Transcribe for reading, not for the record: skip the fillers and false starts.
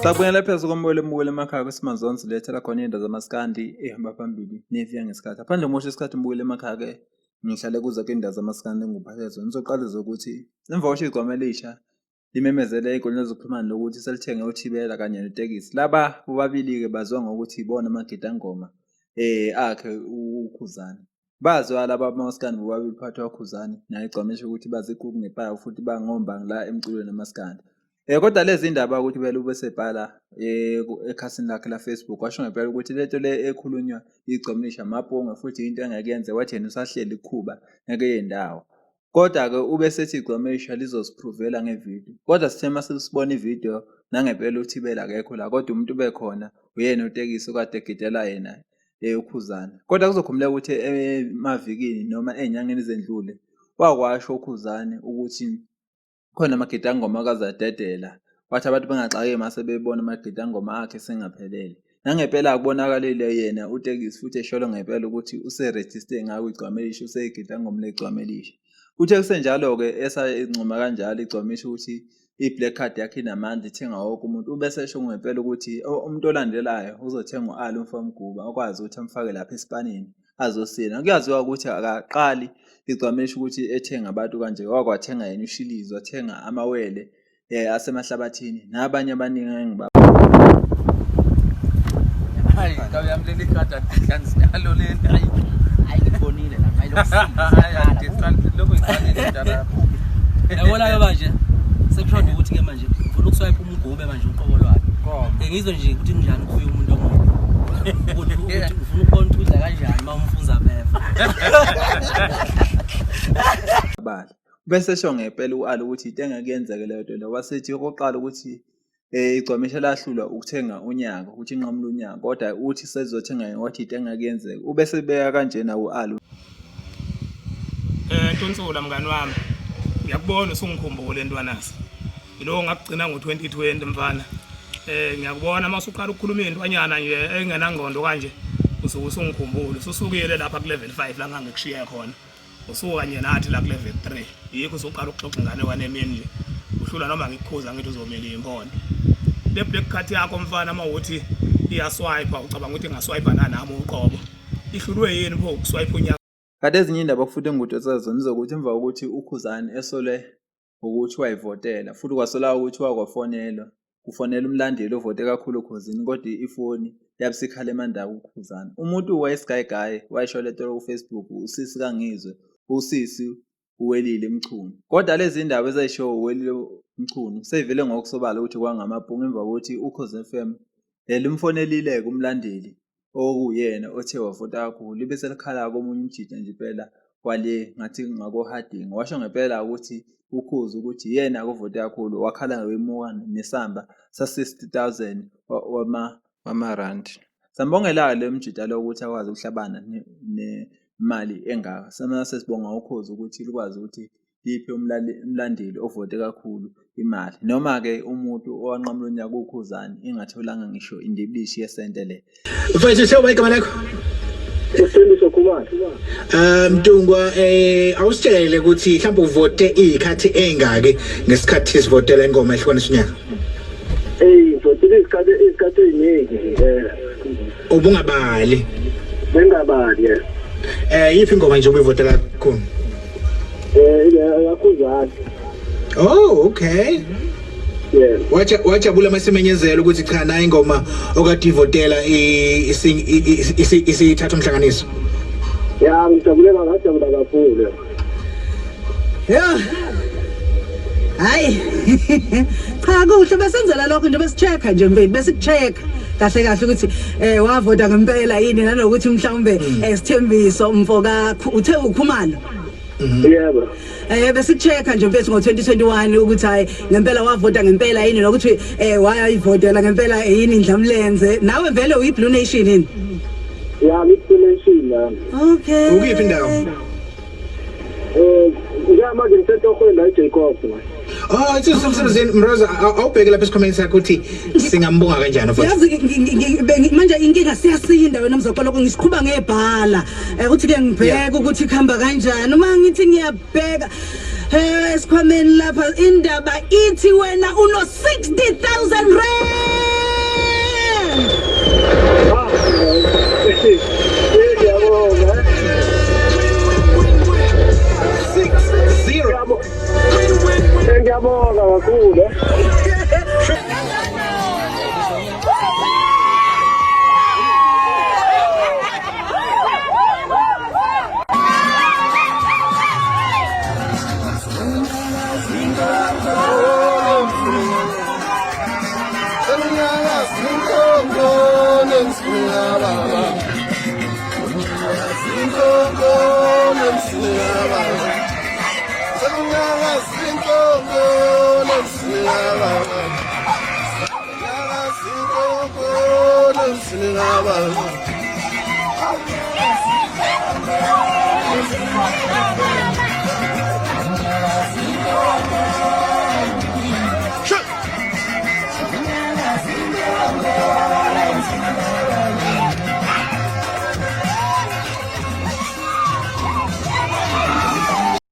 Sakubona phezulu kombolo emakhaya kwesimazonke silethela khona indaba zamaskandi ehamba phambili nefiya ngesikhathi. Aphandle moshe isikhathi mbukele emakhaya ke ngihlale kuzo ke indaba zamaskandi engubhakezo. Nizoqala ukuthi emva kwesho igcwama elisha limemezele ey'nkundleni zokuxhumana lokuthi selithenge uthibela kanye netekisi. Laba bobabili ke baziwa ngokuthi ibona amagidangoma akhe uKhuzani. Baziwa laba amaskandi bobabili phakathi kwaKhuzani naye igcwama esho ukuthi bazigugu ngepayo futhi bangomba la emculweni namaskandi. Kodwa lezi indaba ukuthi vele ube sebhala ekhasini lakhe la Facebook washo ngempela ukuthi lento le ekhulunywa igcomisha amapunga futhi into engeke wathi yena usahleli ikhuba ngeke yendawo. Kodwa ke ube sethi igcomisha lizosipruvela ngevideo. Kodwa sithe mase sibona ivideo nangempela uthibela akekho la kodwa umuntu bekhona uyena utekisi okade egidela yena uKhuzani. Kodwa kuzokhumuleka ukuthi emavikini noma enyangeni ezendlule wakwasho uKhuzani ukuthi khona amagidangoma akazadedela wathi abantu bangaxakeki mase bebona amagidangoma akhe sengaphelele. Nangempela akubonakalile yena utekisi futhi esholo ngempela ukuthi useregister ngayo igcwama elisha usegidangoma legcwama elisha. Uthe kusenjalo ke esayincoma kanjalo igcwama elisha ukuthi i-black card yakhe inamandla ithenga wonke umuntu ubese esho ngempela ukuthi umuntu olandelayo uzothenga u-Ali Mfamguba akwazi ukuthi amfake lapha esipanini azosina. Kuyaziwa ukuthi akaqali igcwama elisha ukuthi ethenga abantu kanje wakwathenga yena uShilizi wathenga amawele asemahlabathini nabanye abaningi engibaba. Hayi ngiyamleli ikhadi hlanzalo le hayi ngibonile la ngayilokho lokho iqalile njalo. Yabona manje sekushoda ukuthi ke manje ufuna ukuswipe umgube manje uqobo lwakhe. Ngizwe nje ukuthi njani kuye umuntu omuntu. Ukuthi ufuna ukubona ukuthi udla kanjani mawumfunza befa. Bala bese esho ngempela uAli ukuthi into engekuyenzeke leyo nto lo wasethi okoqala ukuthi igcwamisha lahlulwa ukuthenga unyaka ukuthi inqamula unyaka kodwa uthi sezothenga wathi into engekuyenzeka ubese beka kanjena uAli. Ntontsola mngani wami ngiyakubona usungikhumbule ntwanasi yilo ngakugcina ngo2020 mfana ngiyakubona masuqala ukukhuluma intwanyana nje engenangqondo kanje usungikhumbule usukile lapha ku level 5 la ngangikushiya khona usuka nje nathi la ku level 3 yikho usuqala ukuxoxa ingane wanemini nje uhlula noma ngikukhuza ngithi uzomela impondo le black card yakho mfana mawuthi iyaswipe ucabanga ukuthi ngaswipe nanami uqobo ihlulwe yini pho ukuswipe unyaka. Kade ezinye indaba futhi engutotsazo nizokuthi emva ukuthi uKhuzani esole ukuthi wayivotela futhi kwasola ukuthi wakwafonelwa kufonela umlandeli ovote kakhulu uKhuzini kodwa ifoni yabisikhala emandawo uKhuzani. Umuntu wayesigayigayi wayisho lento ku Facebook usisi kangizwe usisi uwelile Mchunu. Kodwa lezi indaba ezayisho uwelile Mchunu sevele ngokusobala ukuthi kwangamapunga emva kokuthi uKhozi FM limfonelile kumlandeli okuyena othe wavota kakhulu libe selikhala komunye umjida nje impela kwale ngathi ngako Harding washo ngempela ukuthi ukhuza ukuthi yena akuvota kakhulu wakhala ngemuka nesamba sa60,000 wamarand. Sambongela le mjida lo ukuthi akwazi ukuhlabana nemali engaka. Samase sibonga ukhozi ukuthi likwazi ukuthi liphe umlandeli ovote kakhulu imali noma ke umuntu owanqamula unyaka uKhuzani ingatholanga ngisho indibilishi yesente le. Mfethu sewuba igama lakho? Usibusiso Khumalo. Mtungwa awusitshele ukuthi mhlawumbe uvote ikhathi engake ngesikhathi sivotela ingoma ehlukanisa unyaka. Ngivotile isikhathi eziningi Ubungabali. Bengabali Yiphi ingoma nje ubuyivotela kakhulu? yaKhuzani. Oh, okay. Yeah. Wajabula masemenyezela ukuthi cha na ingoma okade ivotela isithatha umhlanganiso. Ya ngijabula kakhulu. Yeah. Hayi. Cha kuhle besenzela lokho nje besichecka nje mfethu besichecka kahle kahle ukuthi wavota ngempela yini nanokuthi mhlawumbe sithembiso mfoka uthe uKhumalo. Yebo. Besichecka nje mfethu ngo2021 ukuthi hayi ngempela wavota ngempela yini nokuthi wayayivotela ngempela yini indlamlenze nawe vele uyiBlue Nation yini? Ya ngiBlue Nation la. Okay. Ukuphi indawo? Ngiyamanje ngisethokhwela eJacob. Oh, it's something Mroza awubheke lapha esikhomeni sakho ukuthi singambonga kanjani mfowethu. Yazi manje inkinga siyasinda wena mzoqala ngisiqhuba ngebhala ukuthi ke ngibheke ukuthi khamba kanjani uma ngithi ngiyabheka esikhwameni lapha indaba ithi wena uno 60,000 rand. Ngiyabonga. 6-0. Ngiyabonga kakhulu. Baba.